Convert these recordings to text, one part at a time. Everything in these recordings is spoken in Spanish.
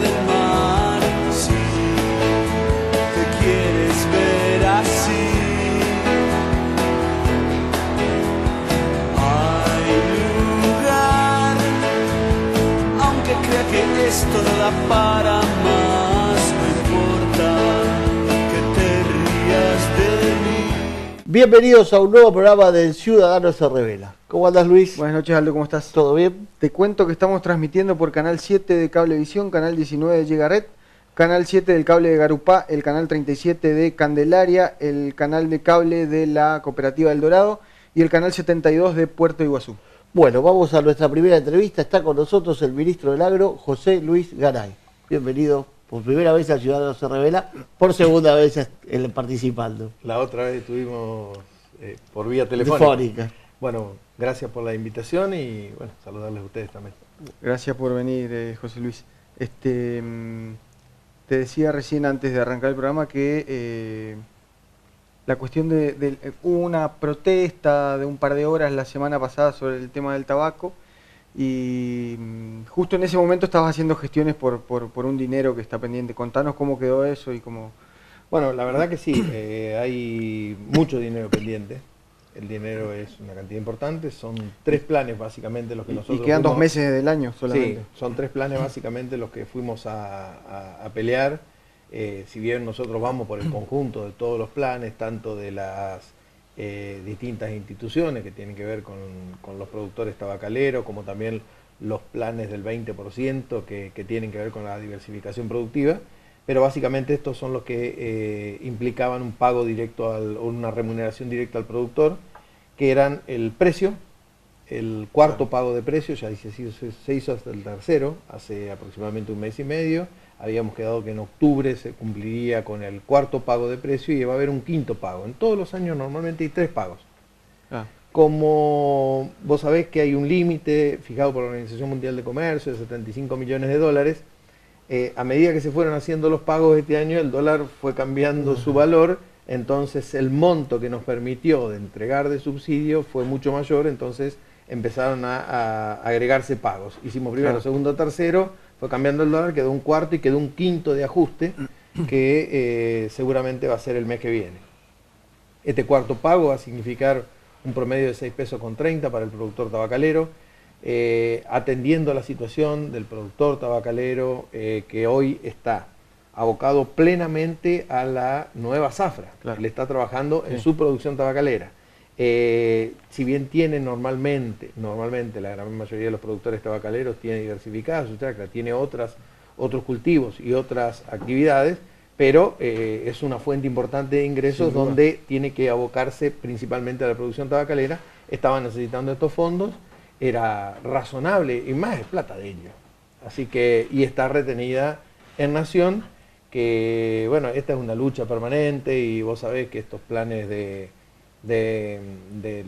del mar. Si te quieres ver así, hay lugar, aunque crea que esto no da para más. No importa que te rías de mí. Bienvenidos a un nuevo programa del Ciudadano se Revela. ¿Cómo andas, Luis? Buenas noches, Aldo, ¿cómo estás? ¿Todo bien? Te cuento que estamos transmitiendo por Canal 7 de Cablevisión, Canal 19 de Llegaret, Canal 7 del cable de Garupá, el Canal 37 de Candelaria, el canal de cable de la Cooperativa del Dorado y el Canal 72 de Puerto Iguazú. Bueno, vamos a nuestra primera entrevista. Está con nosotros el ministro del Agro, José Luis Garay. Bienvenido por primera vez al Ciudadano se Revela, por segunda vez participando. La otra vez estuvimos por vía telefónica. Bueno, gracias por la invitación y bueno, saludarles a ustedes también. Gracias por venir, José Luis. Te decía recién antes de arrancar el programa que la cuestión hubo una protesta de un par de horas la semana pasada sobre el tema del tabaco y justo en ese momento estabas haciendo gestiones por un dinero que está pendiente. Contanos cómo quedó eso y cómo... Bueno, la verdad que sí, hay mucho dinero pendiente. El dinero es una cantidad importante, son 3 planes básicamente los que nosotros... Y quedan 2 meses del año solamente. Sí, son 3 planes básicamente los que fuimos a pelear. Si bien nosotros vamos por el conjunto de todos los planes, tanto de las distintas instituciones que tienen que ver con los productores tabacaleros, como también los planes del 20% que tienen que ver con la diversificación productiva, pero básicamente estos son los que implicaban un pago directo o una remuneración directa al productor, que eran el precio, el cuarto pago de precio, ya se hizo hasta el tercero, hace aproximadamente 1 mes y medio. Habíamos quedado que en octubre se cumpliría con el cuarto pago de precio y va a haber un quinto pago. En todos los años normalmente hay 3 pagos. Como vos sabés que hay un límite fijado por la Organización Mundial de Comercio de 75 millones de dólares, a medida que se fueron haciendo los pagos este año, el dólar fue cambiando su valor, entonces el monto que nos permitió de entregar de subsidio fue mucho mayor, entonces empezaron a agregarse pagos. Hicimos primero, segundo, tercero, fue cambiando el dólar, quedó un cuarto y quedó un quinto de ajuste que seguramente va a ser el mes que viene. Este cuarto pago va a significar un promedio de 6 pesos con 30 para el productor tabacalero, atendiendo a la situación del productor tabacalero que hoy está abocado plenamente a la nueva zafra. Claro. Le está trabajando en su producción tabacalera. Si bien tiene normalmente la gran mayoría de los productores tabacaleros tiene diversificada su chacra, tiene otros cultivos y otras actividades, pero es una fuente importante de ingresos donde tiene que abocarse principalmente a la producción tabacalera. Estaba necesitando estos fondos, era razonable y más es plata de ellos. Así que, y está retenida en Nación, que bueno, esta es una lucha permanente y vos sabés que estos planes de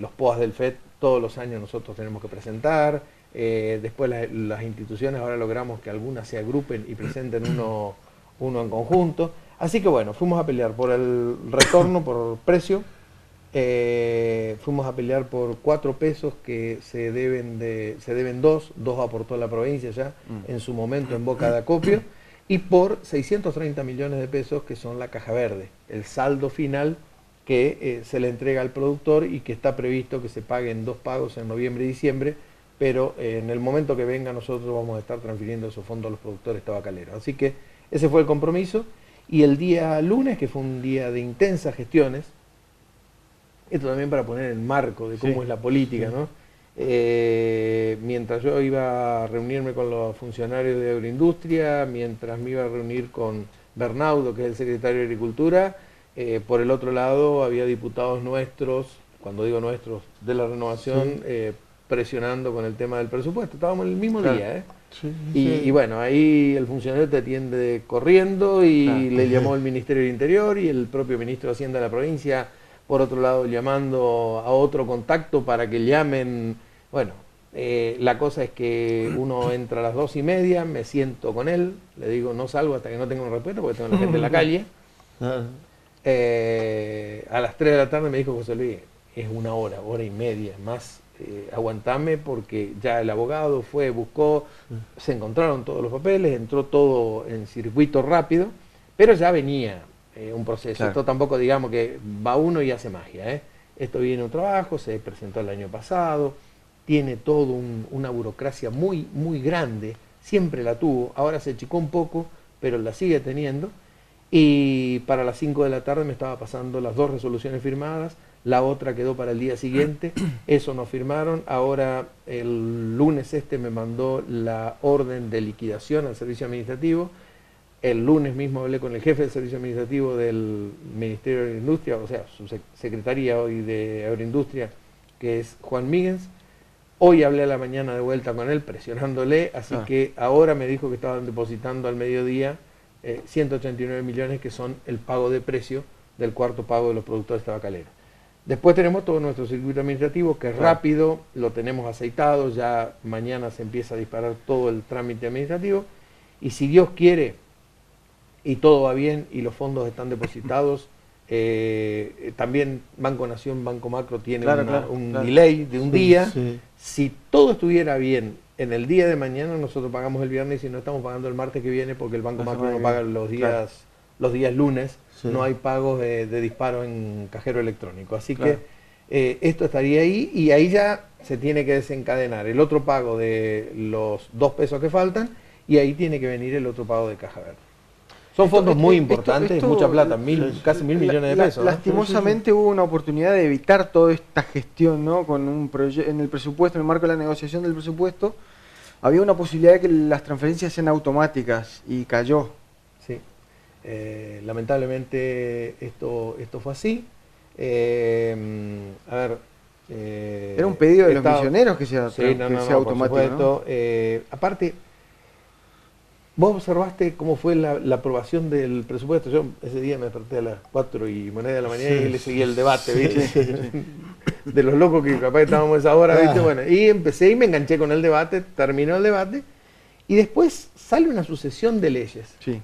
los POAs del FED todos los años nosotros tenemos que presentar, después las instituciones ahora logramos que algunas se agrupen y presenten uno en conjunto, así que bueno, fuimos a pelear por el retorno, por precio, fuimos a pelear por 4 pesos que se deben 2 aportó la provincia ya en su momento en boca de acopio, y por 630 millones de pesos que son la caja verde, el saldo final que se le entrega al productor y que está previsto que se paguen 2 pagos en noviembre y diciembre, pero en el momento que venga nosotros vamos a estar transfiriendo esos fondos a los productores tabacaleros. Así que ese fue el compromiso, y el día lunes, que fue un día de intensas gestiones, esto también para poner el marco de cómo es la política, ¿no? Mientras yo iba a reunirme con los funcionarios de Agroindustria, mientras me iba a reunir con Bernaudo, que es el secretario de Agricultura, por el otro lado había diputados nuestros, cuando digo nuestros, de la Renovación, presionando con el tema del presupuesto. Estábamos en el mismo día, y bueno, ahí el funcionario te atiende corriendo y le llamó el Ministerio del Interior y el propio ministro de Hacienda de la provincia, por otro lado llamando a otro contacto para que llamen. Bueno, la cosa es que uno entra a las 2:30, me siento con él, le digo no salgo hasta que no tenga una respuesta porque tengo la gente en la calle. A las 3 de la tarde me dijo José Luis, es 1 hora, 1 hora y media, más aguantame porque ya el abogado fue, buscó, se encontraron todos los papeles, entró todo en circuito rápido, pero ya venía un proceso. Claro. Esto tampoco digamos que va uno y hace magia, ¿eh? Esto viene un trabajo, se presentó el año pasado, tiene todo una burocracia muy, muy grande, siempre la tuvo, ahora se achicó un poco, pero la sigue teniendo, y para las 5 de la tarde me estaba pasando las 2 resoluciones firmadas, la otra quedó para el día siguiente, eso no firmaron, ahora el lunes me mandó la orden de liquidación al servicio administrativo, el lunes mismo hablé con el jefe del servicio administrativo del Ministerio de Industria, o sea, su secretaría hoy de Agroindustria, que es Juan Míguez. Hoy hablé a la mañana de vuelta con él, presionándole, así que ahora me dijo que estaban depositando al mediodía 189 millones, que son el pago de precio del cuarto pago de los productores tabacaleros. Después tenemos todo nuestro circuito administrativo, que es rápido, lo tenemos aceitado, ya mañana se empieza a disparar todo el trámite administrativo, y si Dios quiere, y todo va bien, y los fondos están depositados, también Banco Nación, Banco Macro tienen un delay de un día. Sí. Si todo estuviera bien en el día de mañana, nosotros pagamos el viernes y no estamos pagando el martes que viene porque el Banco Macro no paga los días lunes, Sí. no hay pagos de disparo en cajero electrónico. Así que esto estaría ahí y ahí ya se tiene que desencadenar el otro pago de los 2 pesos que faltan y ahí tiene que venir el otro pago de Caja Verde. Son fondos muy importantes, mucha plata, casi 1.000 millones de pesos. Lastimosamente hubo una oportunidad de evitar toda esta gestión, ¿no? Con un en el presupuesto, en el marco de la negociación del presupuesto, había una posibilidad de que las transferencias sean automáticas y cayó. Sí, lamentablemente esto fue así. A ver, era un pedido de los misioneros que sea, sí, sea automático, ¿no? Aparte, vos observaste cómo fue la aprobación del presupuesto. Yo ese día me desperté a las 4 y moneda de la mañana y le seguí el debate, ¿viste? De los locos que capaz estábamos a esa hora, ¿viste? Bueno, y empecé y me enganché con el debate, terminó el debate, y después sale una sucesión de leyes, Sí.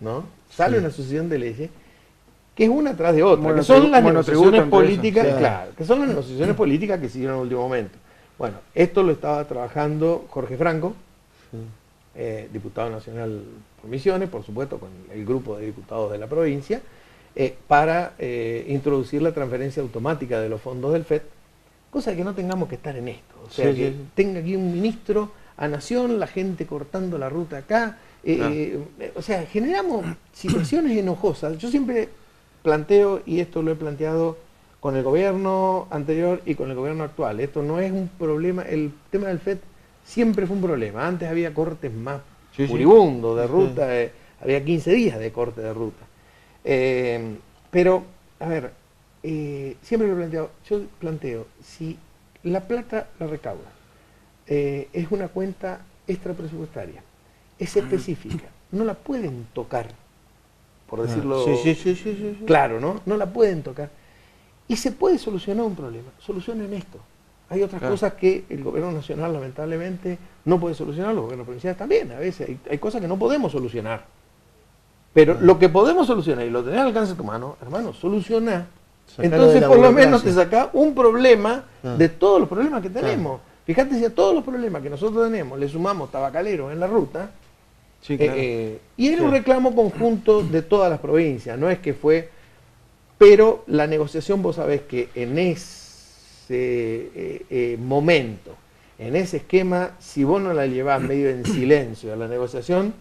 ¿no? Sale una sucesión de leyes, que es una tras de otra, que Monotributo son las negociaciones entre políticas, esas, sí. claro, que son las negociaciones políticas que siguieron en el último momento. Bueno, esto lo estaba trabajando Jorge Franco, diputado nacional por Misiones, por supuesto, con el grupo de diputados de la provincia, para introducir la transferencia automática de los fondos del FED, cosa que no tengamos que estar en esto. O sea, que tenga aquí un ministro a Nación, la gente cortando la ruta acá. O sea, generamos situaciones enojosas. Yo siempre planteo, y esto lo he planteado con el gobierno anterior y con el gobierno actual, esto no es un problema, el tema del FED siempre fue un problema. Antes había cortes más furibundos de ruta, había 15 días de corte de ruta. Pero, a ver, siempre lo he planteado, yo planteo, si la plata la recauda, es una cuenta extrapresupuestaria, es específica, no la pueden tocar, por decirlo claro, ¿no? No la pueden tocar. Y se puede solucionar un problema, solucionen esto. Hay otras cosas que el gobierno nacional lamentablemente no puede solucionar, los gobiernos provinciales también, a veces hay cosas que no podemos solucionar. Pero lo que podemos solucionar y lo tenés al alcance de tu mano, hermano, soluciona. Entonces por lo menos te saca un problema de todos los problemas que tenemos. Fíjate si a todos los problemas que nosotros tenemos le sumamos tabacaleros en la ruta, y era un reclamo conjunto de todas las provincias, no es que fue, pero la negociación vos sabés que en ese momento, en ese esquema, si vos no la llevás medio en silencio a la negociación,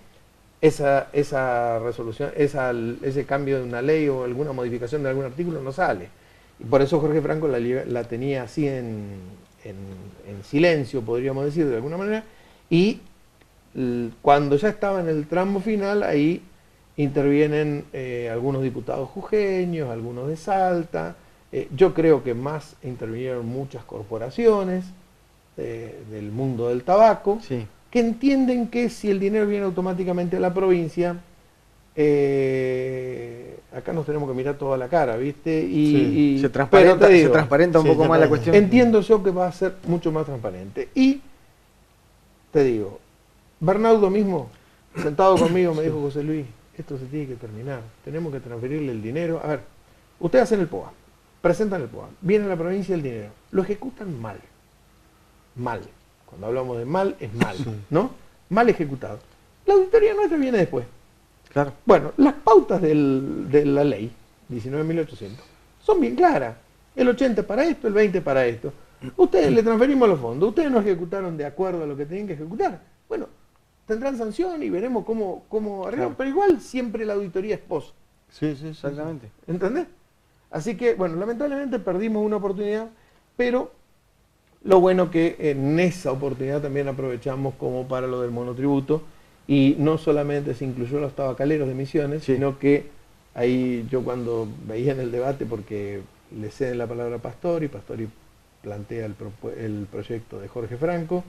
esa resolución, ese cambio de una ley o alguna modificación de algún artículo no sale. Y por eso Jorge Franco la tenía así en silencio, podríamos decir de alguna manera, y cuando ya estaba en el tramo final, ahí intervienen algunos diputados jujeños, algunos de Salta. Yo creo que más intervinieron muchas corporaciones del mundo del tabaco, que entienden que si el dinero viene automáticamente a la provincia, acá nos tenemos que mirar toda la cara, ¿viste? Y se transparenta un poco más la cuestión. Entiendo yo que va a ser mucho más transparente. Y te digo, Bernardo mismo, sentado conmigo, me dijo: José Luis, esto se tiene que terminar, tenemos que transferirle el dinero. A ver, ustedes hacen el POA, presentan el POA, viene a la provincia el dinero, lo ejecutan mal. Mal. Cuando hablamos de mal, es mal, ¿no? Mal ejecutado. La auditoría nuestra viene después. Claro. Bueno, las pautas de la ley, 19.800, son bien claras. El 80 para esto, el 20 para esto. Ustedes le transferimos los fondos, ustedes no ejecutaron de acuerdo a lo que tenían que ejecutar. Bueno, tendrán sanción y veremos cómo arreglan, Claro. pero igual siempre la auditoría es post. Sí, sí, Exactamente. ¿Entendés? Así que, bueno, lamentablemente perdimos una oportunidad, pero lo bueno que en esa oportunidad también aprovechamos como para lo del monotributo, y no solamente se incluyó a los tabacaleros de Misiones, Sí. sino que ahí yo cuando veía en el debate, porque le ceden la palabra a Pastori plantea el proyecto de Jorge Franco,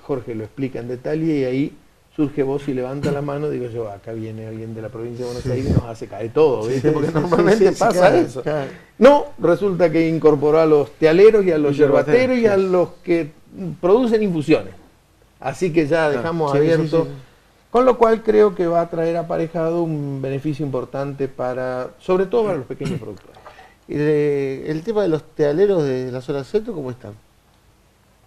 Jorge lo explica en detalle y ahí surge voz y levanta la mano, digo yo, acá viene alguien de la provincia de Buenos Aires y nos hace caer todo, ¿viste? Sí, Porque sí, normalmente sí, sí, pasa claro, eso. claro. No, resulta que incorporó a los tealeros y a los Y yerbateros, yerbateros y a sí. los que producen infusiones. Así que ya dejamos Sí, sí, abierto, sí. con lo cual creo que va a traer aparejado un beneficio importante sobre todo para los pequeños productores. Y el tema de los tealeros de la zona centro, ¿cómo están?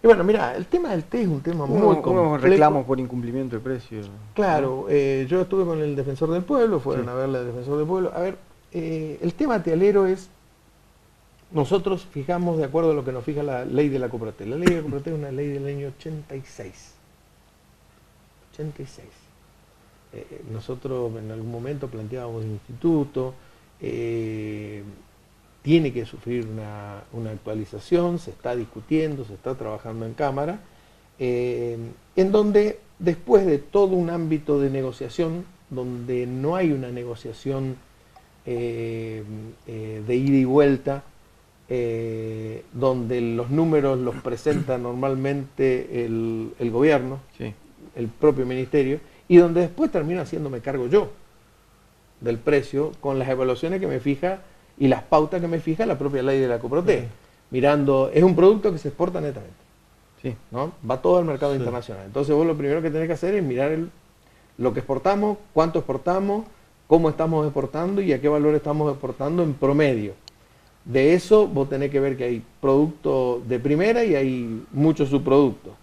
Y bueno, mira, el tema del té es un tema muy Unos complejo. reclamos por incumplimiento de precio. Claro, yo estuve con el defensor del pueblo, fueron Sí. a verle al defensor del pueblo. A ver, el tema tealero es, nosotros fijamos de acuerdo a lo que nos fija la ley de la Coprotel. La ley de la Coprotel es una ley del año 86. 86. Nosotros en algún momento planteábamos un instituto, tiene que sufrir una actualización, se está discutiendo, se está trabajando en Cámara, en donde después de todo un ámbito de negociación, donde no hay una negociación de ida y vuelta, donde los números los presenta normalmente el gobierno, Sí. el propio ministerio, y donde después termino haciéndome cargo yo del precio con las evaluaciones que me fija y las pautas que me fija la propia ley de la Coproté. Mirando, es un producto que se exporta netamente, Sí. ¿no? Va todo al mercado internacional. Entonces vos lo primero que tenés que hacer es mirar lo que exportamos, cuánto exportamos, cómo estamos exportando y a qué valor estamos exportando en promedio. De eso vos tenés que ver que hay productos de primera y hay muchos subproductos.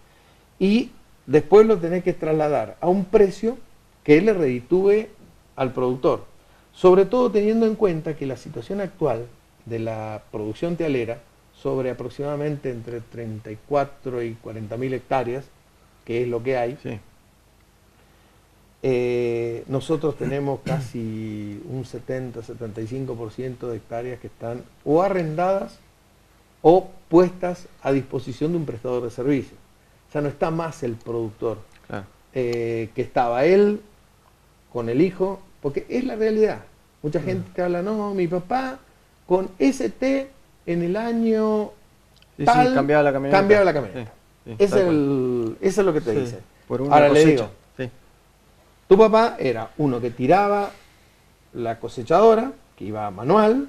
Y después lo tenés que trasladar a un precio que le reditúe al productor. Sobre todo teniendo en cuenta que la situación actual de la producción tealera, sobre aproximadamente entre 34 y 40.000 hectáreas, que es lo que hay, Sí. nosotros tenemos casi un 70-75% de hectáreas que están o arrendadas o puestas a disposición de un prestador de servicios. Ya no está más el productor, Claro. que estaba él con el hijo, porque es la realidad. Mucha gente que habla, no, mi papá con ST en el año Sí, tal, sí, cambiaba la camioneta. cambiaba la camioneta. Sí, sí, Es tal cual. eso es lo que te Sí. dice. Por una Ahora le cosecha. digo, Sí. tu papá era uno que tiraba la cosechadora, que iba manual,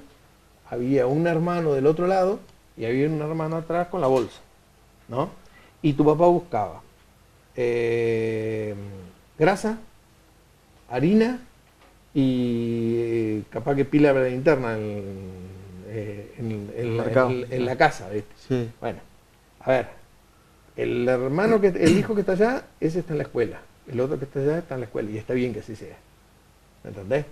había un hermano del otro lado y había un hermano atrás con la bolsa, ¿no? Y tu papá buscaba grasa, harina y capaz que pila de linterna Mercado. en la casa, ¿viste? Sí. Bueno, a ver, el hijo que está allá, ese está en la escuela. El otro que está allá está en la escuela y está bien que así sea. ¿Me entendés?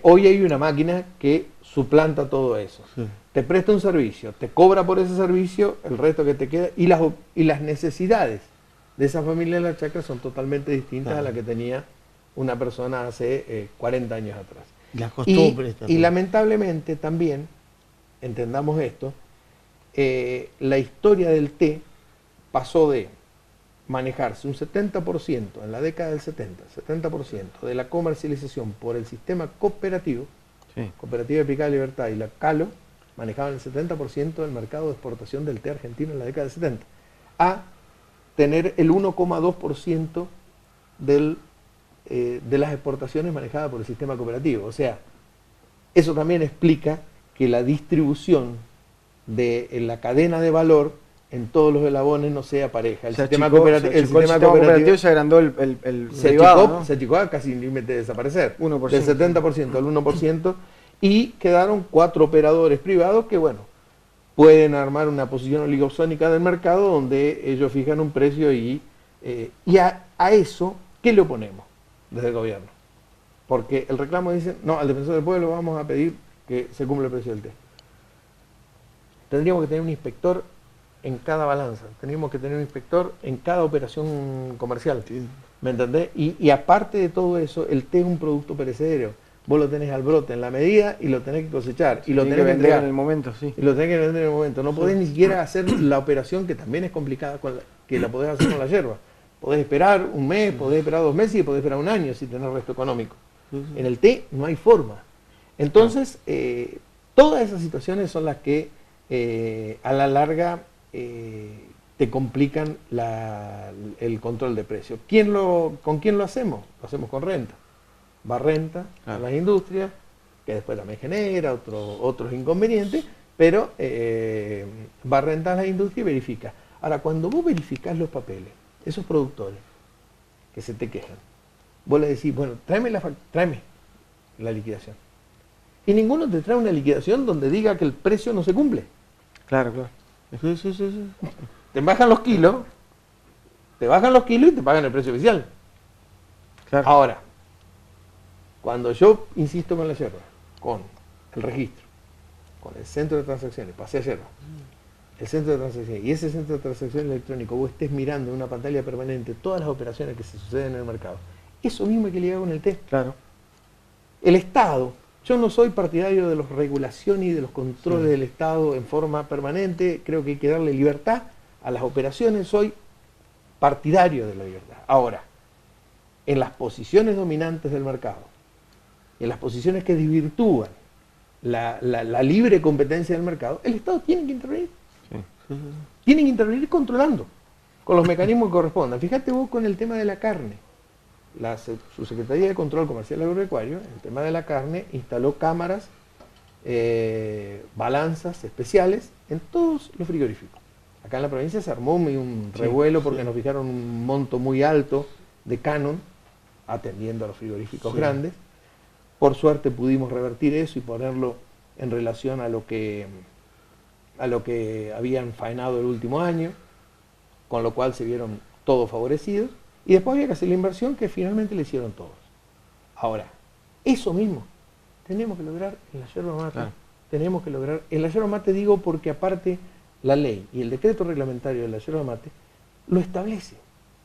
Hoy hay una máquina que suplanta todo eso. Sí. Te presta un servicio, te cobra por ese servicio, el resto que te queda, y las necesidades de esa familia de la chacra son totalmente distintas Claro. a la que tenía una persona hace 40 años atrás. Las Y, costumbres y también. lamentablemente también, entendamos esto, la historia del té pasó de manejarse un 70% en la década del 70, 70% de la comercialización por el sistema cooperativo, Sí. Cooperativa Picada Libertad y la Calo, manejaban el 70% del mercado de exportación del té argentino en la década del 70, a tener el 1,2% de las exportaciones manejadas por el sistema cooperativo. O sea, eso también explica que la distribución de la cadena de valor en todos los eslabones no sea pareja. El Se sistema achicó- cooperativo, se achicó el sistema cooperativo se agrandó el se privado, achicó, ¿no? se achicó a casi límite de desaparecer. 1%. Del 70% al 1%. y quedaron 4 operadores privados que, bueno, pueden armar una posición oligopsónica del mercado donde ellos fijan un precio y a eso, ¿qué le oponemos desde el gobierno? Porque el reclamo dice, no, al defensor del pueblo vamos a pedir que se cumpla el precio del té. Tendríamos que tener un inspector en cada balanza, tendríamos que tener un inspector en cada operación comercial, ¿me entendés? Y aparte de todo eso, el té es un producto perecedero. Vos lo tenés al brote en la medida y lo tenés que cosechar. Y lo tenés que vender entregar en el momento, sí. Y lo tenés que vender en el momento. No podés ni siquiera hacer la operación que también es complicada, que la podés hacer con la yerba. Podés esperar un mes, podés esperar 2 meses y podés esperar un año si tenés resto económico. En el té no hay forma. Entonces, todas esas situaciones son las que a la larga te complican el control de precios. ¿Con quién lo hacemos? Lo hacemos con renta. Va renta a las industrias, que después también genera otros inconvenientes, pero va renta a las industrias y verifica. Ahora, cuando vos verificás los papeles, esos productores que se te quejan, vos le decís, bueno, tráeme la liquidación. Y ninguno te trae una liquidación donde diga que el precio no se cumple. Claro, claro. Sí. Te bajan los kilos y te pagan el precio oficial. Claro. Ahora, cuando yo insisto con la yerba, con el registro, con el centro de transacciones, pasé a yerba, el centro de transacciones, y ese centro de transacciones electrónico, vos estés mirando en una pantalla permanente todas las operaciones que se suceden en el mercado, eso mismo hay que ligar con el té. Claro. El Estado, yo no soy partidario de la regulación y de los controles del Estado en forma permanente, creo que hay que darle libertad a las operaciones, soy partidario de la libertad. Ahora, en las posiciones dominantes del mercado, en las posiciones que desvirtúan la libre competencia del mercado, el Estado tiene que intervenir. Sí. Tienen que intervenir controlando, con los mecanismos que correspondan. Fíjate vos con el tema de la carne. Su Secretaría de Control Comercial Agropecuario, en el tema de la carne, instaló cámaras, balanzas especiales en todos los frigoríficos. Acá en la provincia se armó un revuelo porque nos fijaron un monto muy alto de canon atendiendo a los frigoríficos grandes. Por suerte pudimos revertir eso y ponerlo en relación a lo que habían faenado el último año, con lo cual se vieron todos favorecidos, y después había que hacer la inversión que finalmente le hicieron todos. Ahora, eso mismo tenemos que lograr en la yerba mate. Claro. Tenemos que lograr, en la yerba mate digo porque aparte la ley y el decreto reglamentario de la yerba mate lo establece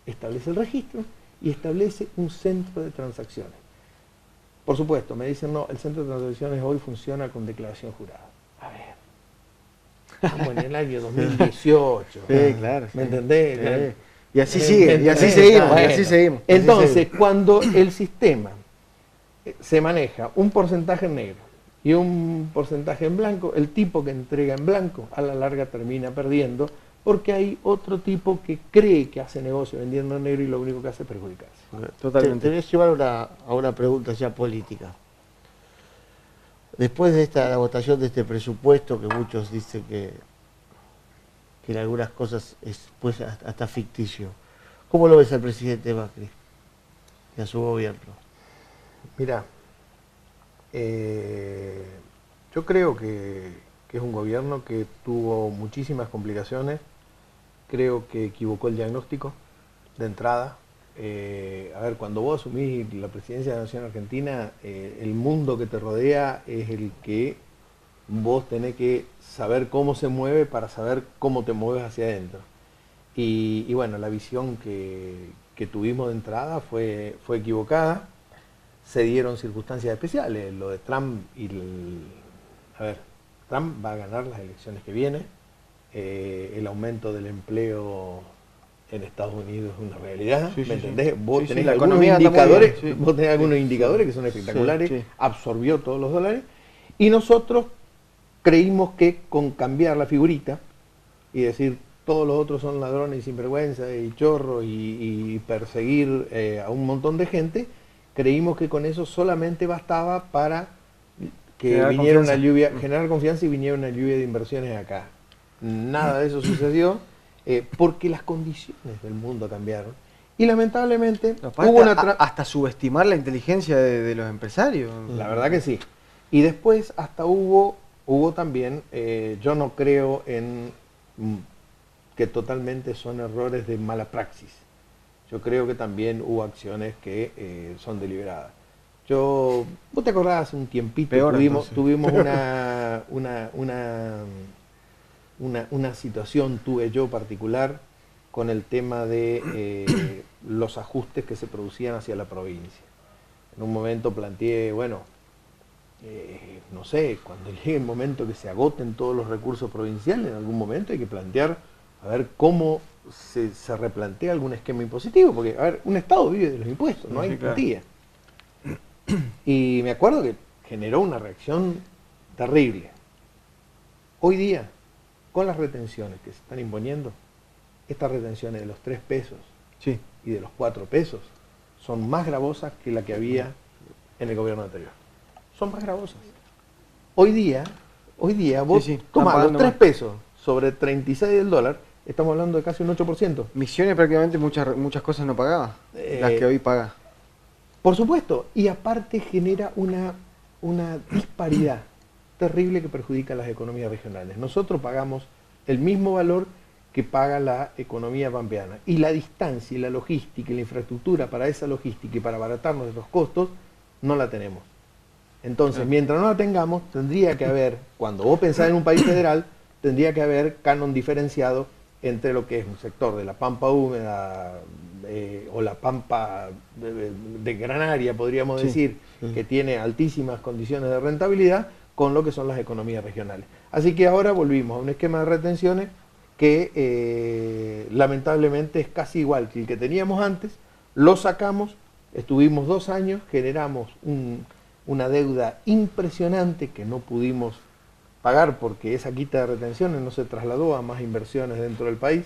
el registro y establece un centro de transacciones. Por supuesto, me dicen, no, el centro de transacciones hoy funciona con declaración jurada. A ver, estamos en el año 2018. Sí, claro. ¿Me entendés? Sí. Y así sigue, y así seguimos, Bueno, y así seguimos. entonces, cuando el sistema se maneja un porcentaje en negro y un porcentaje en blanco, el tipo que entrega en blanco a la larga termina perdiendo porque hay otro tipo que cree que hace negocio vendiendo en negro y lo único que hace es perjudicarse. Totalmente. Te voy a llevar a una pregunta ya política. Después de la votación de este presupuesto, que muchos dicen que en algunas cosas es pues hasta ficticio, ¿cómo lo ves al presidente Macri y a su gobierno? Mirá, yo creo que es un gobierno que tuvo muchísimas complicaciones, creo que equivocó el diagnóstico de entrada. A ver, cuando vos asumís la presidencia de la Nación Argentina, el mundo que te rodea es el que vos tenés que saber cómo se mueve para saber cómo te mueves hacia adentro. Y bueno, la visión que tuvimos de entrada fue equivocada. Se dieron circunstancias especiales, lo de Trump a ver, Trump va a ganar las elecciones que vienen, el aumento del empleo en Estados Unidos es una realidad, Sí, ¿me sí, entendés? sí. Vos Sí, tenés sí, la algunos economía anda muy indicadores, bien, sí. vos tenés algunos indicadores que son espectaculares, Sí. absorbió todos los dólares, y nosotros creímos que con cambiar la figurita y decir todos los otros son ladrones y sinvergüenza y chorros y perseguir a un montón de gente, creímos que con eso solamente bastaba para que Generar viniera confianza. una lluvia, generar confianza y viniera una lluvia de inversiones acá. Nada de eso sucedió porque las condiciones del mundo cambiaron. Y lamentablemente Aparte, hubo una hasta subestimar la inteligencia de los empresarios. la verdad que sí. Y después hasta hubo también, yo no creo en que totalmente son errores de mala praxis. Yo creo que también hubo acciones que son deliberadas. Vos te acordás hace un tiempito, Peor, tuvimos una situación, tuve yo particular, con el tema de los ajustes que se producían hacia la provincia. En un momento planteé, bueno, no sé, cuando llegue el momento que se agoten todos los recursos provinciales, en algún momento hay que plantear, a ver cómo se replantea algún esquema impositivo, porque, a ver, un Estado vive de los impuestos, no hay garantía. Y me acuerdo que generó una reacción terrible. Hoy día, con las retenciones que se están imponiendo, estas retenciones de los 3 pesos Sí. y de los 4 pesos son más gravosas que la que había en el gobierno anterior. Son más gravosas. Hoy día vos Sí, tomás están los pagando 3 más. pesos sobre 36 del dólar, estamos hablando de casi un 8%. Misiones prácticamente muchas cosas no pagaba, las que hoy paga. Por supuesto, y aparte genera una disparidad terrible que perjudica a las economías regionales. Nosotros pagamos el mismo valor que paga la economía pampeana, y la distancia y la logística y la infraestructura para esa logística y para abaratarnos los costos no la tenemos. Entonces, mientras no la tengamos, tendría que haber, cuando vos pensás en un país federal, tendría que haber canon diferenciado entre lo que es un sector de la pampa húmeda o la pampa de gran área, podríamos decir, que tiene altísimas condiciones de rentabilidad, con lo que son las economías regionales. Así que ahora volvimos a un esquema de retenciones que lamentablemente es casi igual que el que teníamos antes. Lo sacamos, estuvimos 2 años, generamos una deuda impresionante que no pudimos pagar porque esa quita de retenciones no se trasladó a más inversiones dentro del país,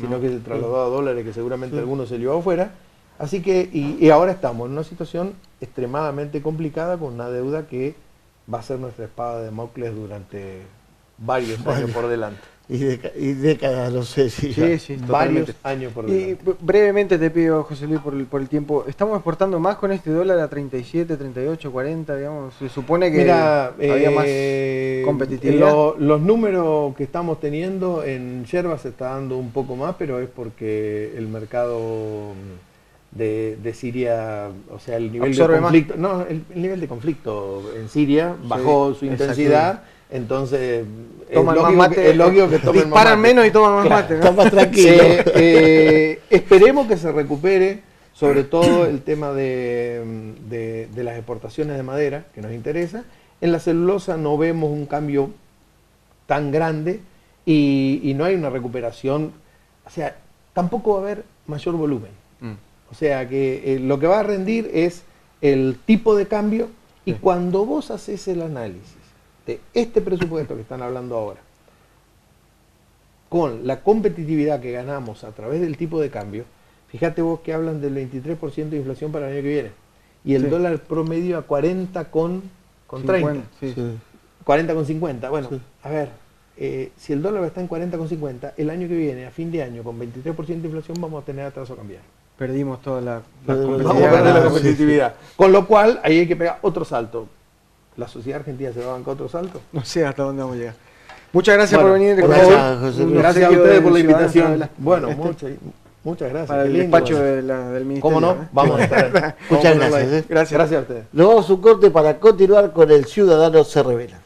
sino que se trasladó a dólares que seguramente algunos se llevó afuera. Así que, y ahora estamos en una situación extremadamente complicada con una deuda que va a ser nuestra espada de Damocles durante varios años por delante. Y décadas, no sé si Sí, Varios totalmente. años por Y delante. brevemente te pido, José Luis, por el tiempo, ¿estamos exportando más con este dólar a 37, 38, 40, digamos? Se supone que Mira, había más competitividad. Los números que estamos teniendo en yerba se está dando un poco más, pero es porque el mercado de Siria, o sea, el nivel Absorbe de conflicto, no, el nivel de conflicto en Siria bajó su intensidad, entonces Toman más mate, es lógico que tomen más disparan mate. menos y toman más Claro, mate, ¿no? Está más tranquilo. Esperemos que se recupere, sobre todo el tema de las exportaciones de madera, que nos interesa. En la celulosa no vemos un cambio tan grande y no hay una recuperación, o sea, tampoco va a haber mayor volumen. O sea que lo que va a rendir es el tipo de cambio, y cuando vos haces el análisis de este presupuesto que están hablando ahora, con la competitividad que ganamos a través del tipo de cambio, fíjate vos que hablan del 23% de inflación para el año que viene, y el dólar promedio a 40 con 30, 50, sí. 40 con 50. Bueno, Sí. a ver, si el dólar está en 40 con 50, el año que viene, a fin de año, con 23% de inflación, vamos a tener atraso cambiario. Perdimos toda la Perdimos Vamos a Ya, perder la sí, competitividad. Con lo cual, ahí hay que pegar otro salto. ¿La sociedad argentina se va a bancar otro salto? No sé hasta dónde vamos a llegar. Muchas gracias Bueno, por venir. por favor, José. José Un Luis. Gracias a obsequio ustedes por la del invitación. Ciudadano Bueno, Este, muchas gracias. para qué el lindo. despacho del Ministerio. ¿Cómo no? ¿eh? Vamos a estar. Vamos a Muchas ponerlo ahí. gracias. Gracias. Gracias a ustedes. Nos vamos a un corte para continuar con El Ciudadano se revela.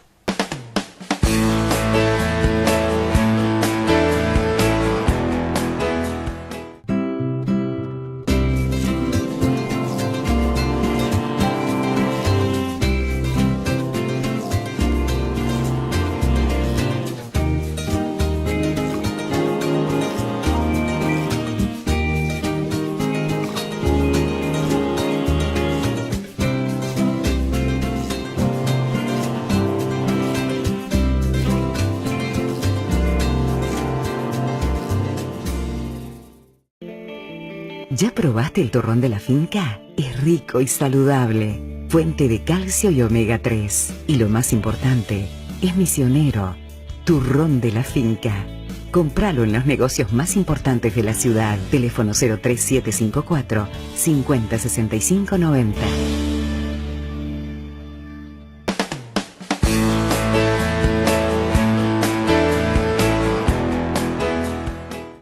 ¿Ya probaste el turrón de la finca? Es rico y saludable, fuente de calcio y omega 3. Y lo más importante, es misionero. Turrón de la finca. Compralo en los negocios más importantes de la ciudad. Teléfono 03754 506590.